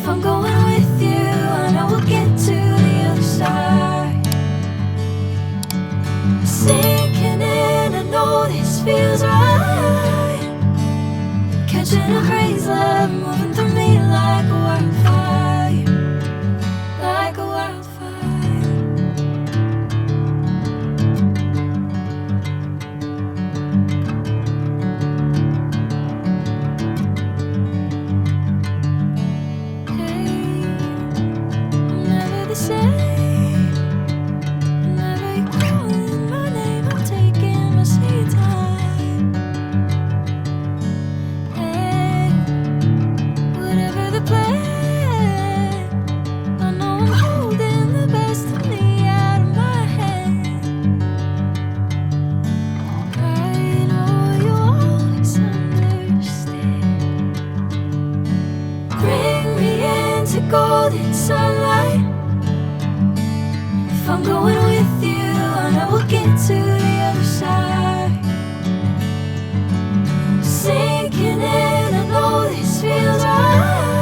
If I'm going with you, I know we'll get to the other side. Sinking in, I know this feels right. Catching a crazy love, moving through me like a wildfire, like a wildfire. Hey, I'm never the same. Whenever you're calling my name, I'm taking my sweet time. Hey, whatever the plan, I know I'm holding the best of me out of my hand. I know you always understand. Bring me into golden sunlight. If I'm going with you, I know we'll get to the other side. Sinking in, I know this feels right.